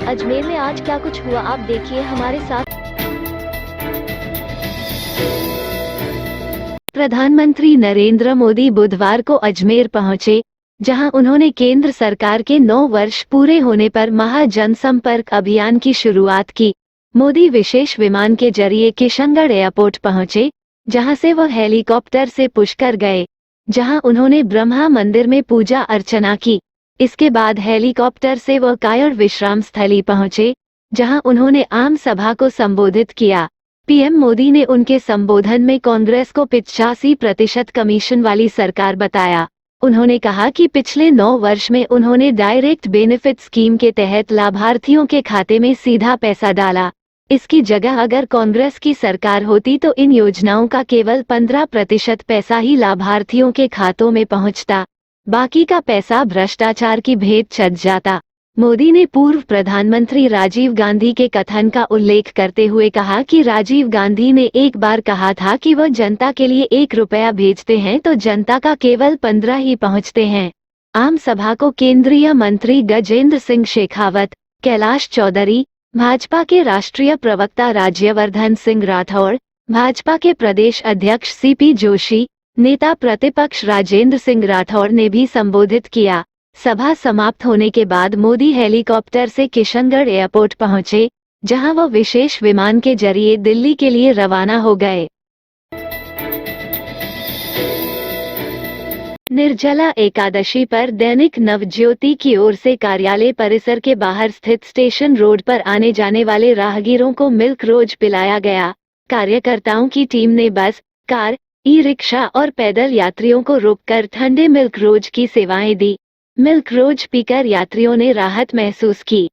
अजमेर में आज क्या कुछ हुआ, आप देखिए हमारे साथ। प्रधानमंत्री नरेंद्र मोदी बुधवार को अजमेर पहुंचे, जहां उन्होंने केंद्र सरकार के 9 वर्ष पूरे होने पर महा जनसंपर्क अभियान की शुरुआत की। मोदी विशेष विमान के जरिए किशनगढ़ एयरपोर्ट पहुंचे, जहां से वह हेलीकॉप्टर से पुष्कर गए, जहां उन्होंने ब्रह्मा मंदिर में पूजा अर्चना की। इसके बाद हेलीकॉप्टर से वह कायड़ विश्राम स्थली पहुंचे, जहां उन्होंने आम सभा को संबोधित किया। पीएम मोदी ने उनके संबोधन में कांग्रेस को 85% कमीशन वाली सरकार बताया। उन्होंने कहा कि पिछले 9 वर्ष में उन्होंने डायरेक्ट बेनिफिट स्कीम के तहत लाभार्थियों के खाते में सीधा पैसा डाला। इसकी जगह अगर कांग्रेस की सरकार होती तो इन योजनाओं का केवल 15% पैसा ही लाभार्थियों के खातों में पहुंचता, बाकी का पैसा भ्रष्टाचार की भेंट चढ़ जाता। मोदी ने पूर्व प्रधानमंत्री राजीव गांधी के कथन का उल्लेख करते हुए कहा कि राजीव गांधी ने एक बार कहा था कि वह जनता के लिए 1 रुपया भेजते हैं तो जनता का केवल 15 ही पहुंचते हैं। आम सभा को केंद्रीय मंत्री गजेंद्र सिंह शेखावत, कैलाश चौधरी, भाजपा के राष्ट्रीय प्रवक्ता राज्यवर्धन सिंह राठौड़, भाजपा के प्रदेश अध्यक्ष सीपी जोशी, नेता प्रतिपक्ष राजेंद्र सिंह राठौड़ ने भी संबोधित किया। सभा समाप्त होने के बाद मोदी हेलीकॉप्टर से किशनगढ़ एयरपोर्ट पहुंचे, जहां वह विशेष विमान के जरिए दिल्ली के लिए रवाना हो गए। निर्जला एकादशी पर दैनिक नवज्योति की ओर से कार्यालय परिसर के बाहर स्थित स्टेशन रोड पर आने जाने वाले राहगीरों को मिल्क रोज पिलाया गया। कार्यकर्ताओं की टीम ने बस, कार, ई रिक्शा और पैदल यात्रियों को रोककर ठंडे मिल्क रोज की सेवाएं दी। मिल्क रोज पीकर यात्रियों ने राहत महसूस की।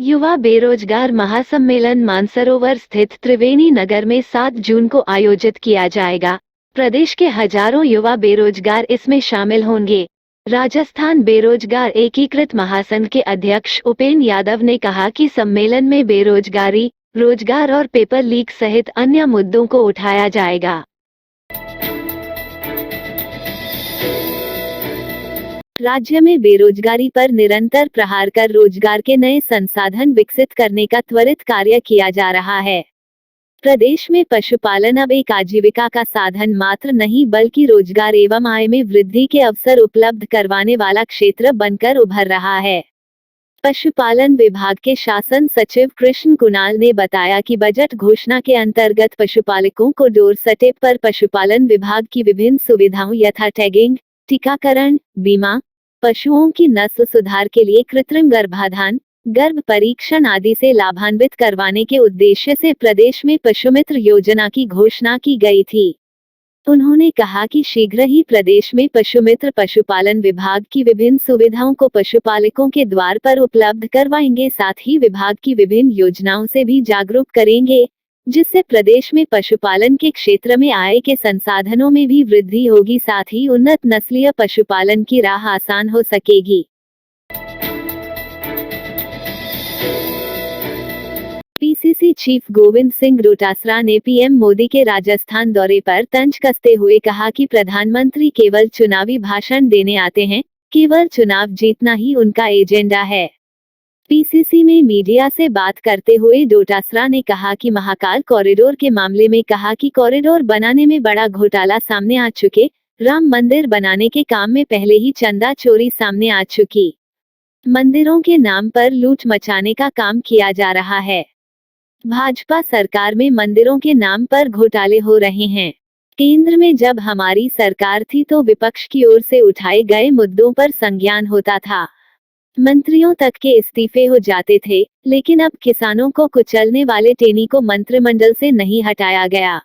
युवा बेरोजगार महासम्मेलन मानसरोवर स्थित त्रिवेणी नगर में 7 जून को आयोजित किया जाएगा। प्रदेश के हजारों युवा बेरोजगार इसमें शामिल होंगे। राजस्थान बेरोजगार एकीकृत महासंघ के अध्यक्ष उपेंद्र यादव ने कहा कि सम्मेलन में बेरोजगारी, रोजगार और पेपर लीक सहित अन्य मुद्दों को उठाया जाएगा। राज्य में बेरोजगारी पर निरंतर प्रहार कर रोजगार के नए संसाधन विकसित करने का त्वरित कार्य किया जा रहा है। प्रदेश में पशुपालन अब एक आजीविका का साधन मात्र नहीं बल्कि रोजगार एवं आय में वृद्धि के अवसर उपलब्ध करवाने वाला क्षेत्र बनकर उभर रहा है। पशुपालन विभाग के शासन सचिव कृष्ण कुणाल ने बताया कि बजट घोषणा के अंतर्गत पशुपालकों को डोर स्टेप पर पशुपालन विभाग की विभिन्न सुविधाओं यथा टैगिंग, टीकाकरण, बीमा, पशुओं की नस्ल सुधार के लिए कृत्रिम गर्भाधान, गर्भ परीक्षण आदि से लाभान्वित करवाने के उद्देश्य से प्रदेश में पशुमित्र योजना की घोषणा की गई थी। उन्होंने कहा कि शीघ्र ही प्रदेश में पशुमित्र पशुपालन विभाग की विभिन्न सुविधाओं को पशुपालकों के द्वार पर उपलब्ध करवाएंगे, साथ ही विभाग की विभिन्न योजनाओं से भी जागरूक करेंगे, जिससे प्रदेश में पशुपालन के क्षेत्र में आय के संसाधनों में भी वृद्धि होगी, साथ ही उन्नत नस्लीय पशुपालन की राह आसान हो सकेगी। पीसीसी चीफ गोविंद सिंह डोटासरा ने पीएम मोदी के राजस्थान दौरे पर तंज कसते हुए कहा कि प्रधानमंत्री केवल चुनावी भाषण देने आते हैं, केवल चुनाव जीतना ही उनका एजेंडा है। पीसीसी में मीडिया से बात करते हुए डोटासरा ने कहा कि महाकाल कॉरिडोर के मामले में कहा कि कॉरिडोर बनाने में बड़ा घोटाला सामने आ चुके, राम मंदिर बनाने के काम में पहले ही चंदा चोरी सामने आ चुकी, मंदिरों के नाम पर लूट मचाने का काम किया जा रहा है। भाजपा सरकार में मंदिरों के नाम पर घोटाले हो रहे हैं। केंद्र में जब हमारी सरकार थी तो विपक्ष की ओर से उठाए गए मुद्दों पर संज्ञान होता था, मंत्रियों तक के इस्तीफे हो जाते थे, लेकिन अब किसानों को कुचलने वाले टेनी को मंत्रिमंडल से नहीं हटाया गया।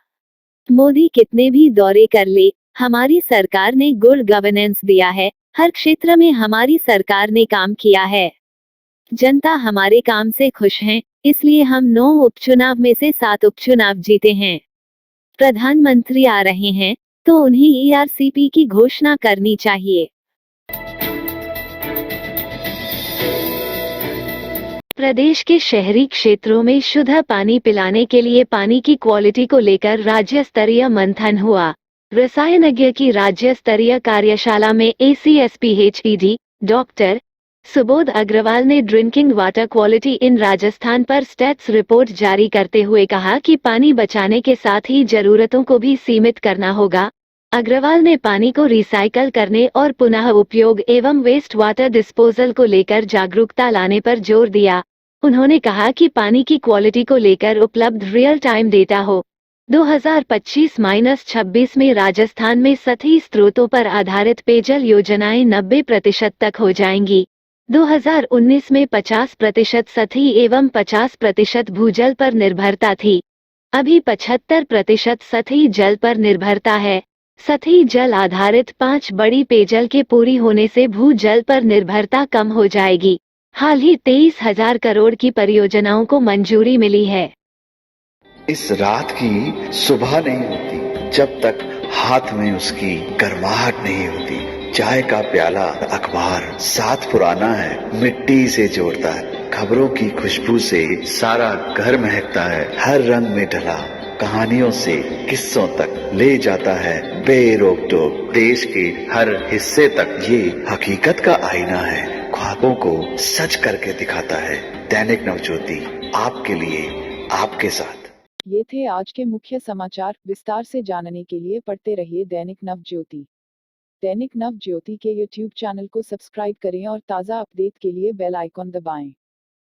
मोदी कितने भी दौरे कर ले, हमारी सरकार ने गुड गवर्नेंस दिया है, हर क्षेत्र में हमारी सरकार ने काम किया है। जनता हमारे काम से खुश है, इसलिए हम 9 उपचुनाव में से 7 उपचुनाव जीते हैं। प्रधानमंत्री आ रहे हैं तो उन्हें ईआरसीपी की घोषणा करनी चाहिए। प्रदेश के शहरी क्षेत्रों में शुद्ध पानी पिलाने के लिए पानी की क्वालिटी को लेकर राज्य स्तरीय मंथन हुआ। रसायनज्ञ की राज्य स्तरीय कार्यशाला में ACSPHED डॉक्टर सुबोध अग्रवाल ने drinking water quality in Rajasthan पर स्टेट्स रिपोर्ट जारी करते हुए कहा कि पानी बचाने के साथ ही जरूरतों को भी सीमित करना होगा। अग्रवाल ने पानी को रिसाइकल करने और पुनः उपयोग एवं वेस्ट वाटर डिस्पोजल को लेकर जागरूकता लाने पर जोर दिया। उन्होंने कहा कि पानी की क्वालिटी को लेकर उपलब्ध रियल टाइम डेटा हो। 2025-26 में राजस्थान में सतही स्रोतों पर आधारित पेयजल योजनाएं 90% तक हो जाएंगी। 2019 में 50% सतही एवं 50% भूजल पर निर्भरता थी। अभी 75% सतही जल पर निर्भरता है। सतही जल आधारित 5 बड़ी पेयजल के पूरी होने से भूजल पर निर्भरता कम हो जाएगी। हाल ही 23,000 करोड़ की परियोजनाओं को मंजूरी मिली है। इस रात की सुबह नहीं होती जब तक हाथ में उसकी गर्माहट नहीं होती। चाय का प्याला, अखबार साथ पुराना है, मिट्टी से जोड़ता है। खबरों की खुशबू से सारा घर महकता है। हर रंग में ढला कहानियों से किस्सों तक ले जाता है बेरोक टोक। देश के हर हिस्से तक ये हकीकत का आईना है। ख्वाबों को सच करके दिखाता है। दैनिक नवज्योति, आपके लिए, आपके साथ। ये थे आज के मुख्य समाचार। विस्तार से जानने के लिए पढ़ते रहिए दैनिक नवज्योति। दैनिक नवज्योति के YouTube चैनल को सब्सक्राइब करें और ताज़ा अपडेट के लिए बेल आइकॉन दबाएं।